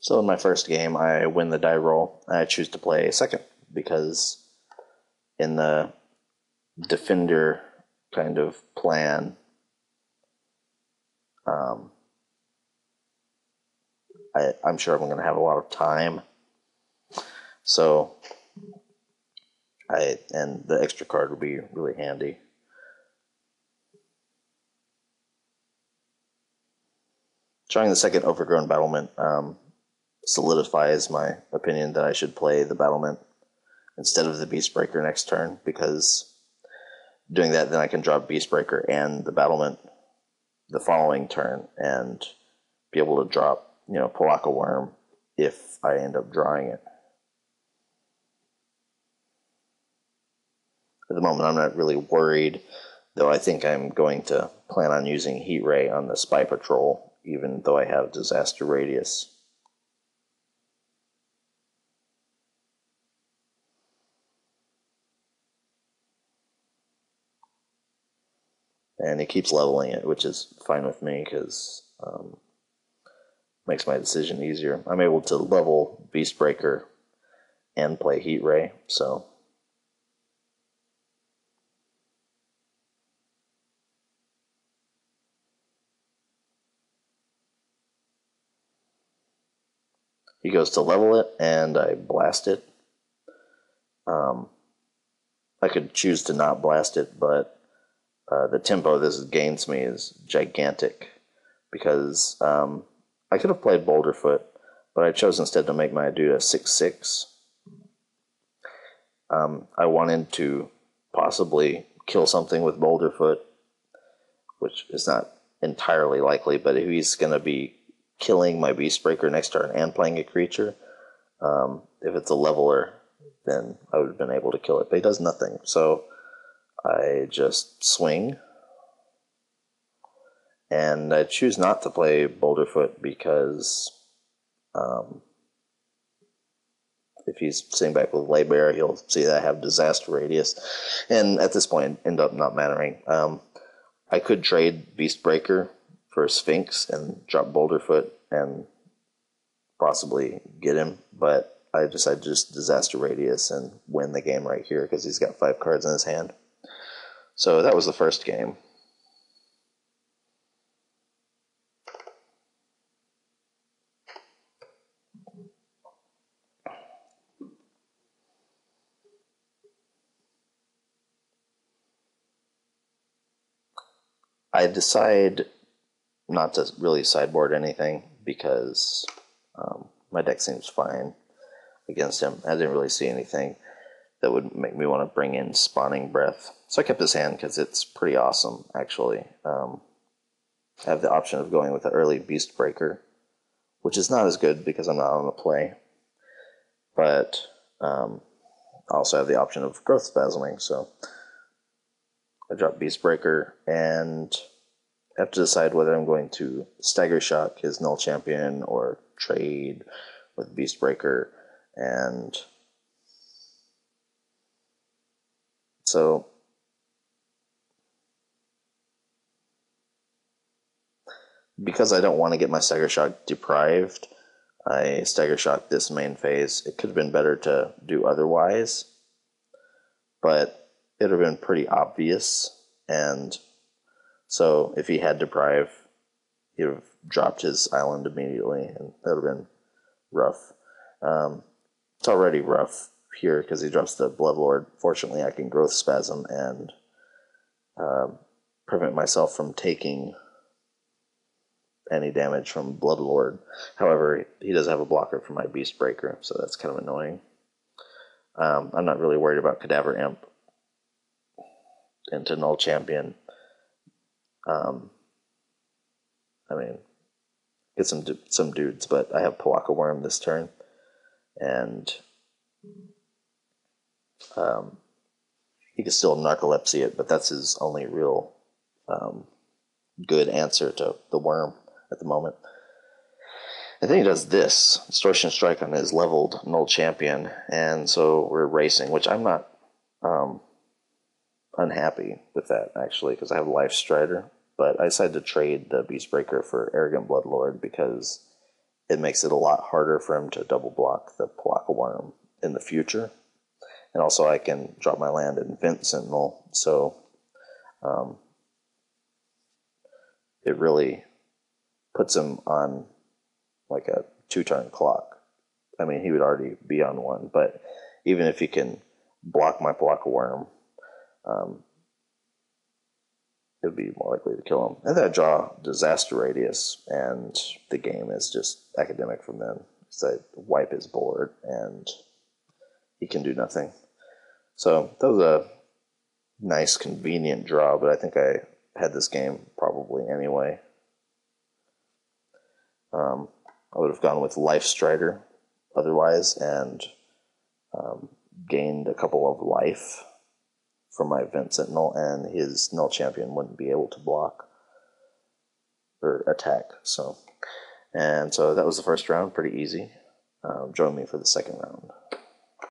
So in my first game, I win the die roll. I choose to play second because in the defender kind of plan, I'm sure I'm going to have a lot of time. So and the extra card would be really handy. Trying the second Overgrown Battlement solidifies my opinion that I should play the Battlement instead of the Beastbreaker next turn, because doing that, then I can drop Beastbreaker and the Battlement the following turn and be able to drop, Polaka Worm if I end up drawing it. At the moment, I'm not really worried, though I think I'm going to plan on using Heat Ray on the Spy Patrol, even though I have Disaster Radius. And he keeps leveling it, which is fine with me, because makes my decision easier. I'm able to level Beastbreaker and play Heat Ray, so... He goes to level it, and I blast it. I could choose to not blast it, but the tempo this gains me is gigantic, because I could have played Boulderfoot, but I chose instead to make my dude a 6/6. I wanted to possibly kill something with Boulderfoot, which is not entirely likely, but if he's going to be killing my Beastbreaker next turn and playing a creature, if it's a leveler, then I would have been able to kill it. But he does nothing, so I just swing. And I choose not to play Boulderfoot because if he's sitting back with Laybearer, he'll see that I have Disaster Radius. And at this point, end up not mattering. I could trade Beastbreaker for Sphinx and drop Boulderfoot and possibly get him, but I decided to just Disaster Radius and win the game right here because he's got 5 cards in his hand. So that was the first game. I decide not to really sideboard anything because my deck seems fine against him. I didn't really see anything that would make me want to bring in Spawning Breath. So I kept his hand because it's pretty awesome, actually. I have the option of going with the early Beastbreaker, which is not as good because I'm not on the play. But I also have the option of Growth Spasming, so I drop Beastbreaker, and I have to decide whether I'm going to Stagger Shock his Null Champion or trade with Beastbreaker. And so because I don't want to get my Stagger Shock deprived, I Stagger Shock this main phase. It could have been better to do otherwise, but it would have been pretty obvious. And so if he had deprive, he would have dropped his island immediately, and that would have been rough. It's already rough here because he drops the Bloodlord. Fortunately, I can Growth Spasm and prevent myself from taking any damage from Bloodlord. However, he does have a blocker for my Beastbreaker, so that's kind of annoying. I'm not really worried about Cadaver Imp into Null Champion. I mean, get some dudes, but I have Polaka Worm this turn, and he can still Narcolepsy it, but that's his only real good answer to the Worm at the moment. And then he does this, Distortion Strike on his leveled Null Champion, and so we're racing, which I'm not unhappy with that, actually, because I have Life Strider. But I decided to trade the Beastbreaker for Arrogant Bloodlord because it makes it a lot harder for him to double block the Palaka Worm in the future. And also I can drop my land in Vent Sentinel, so it really puts him on like a 2-turn clock. I mean, he would already be on one, but even if he can block my Palaka Worm, it would be more likely to kill him. And then I draw Disaster Radius, and the game is just academic from then. So I wipe his board, and he can do nothing. So that was a nice, convenient draw, but I think I had this game probably anyway. I would have gone with Life Strider otherwise, and gained a couple of life from my Vent Sentinel, and his Null Champion wouldn't be able to block or attack. So that was the first round, pretty easy. Join me for the second round.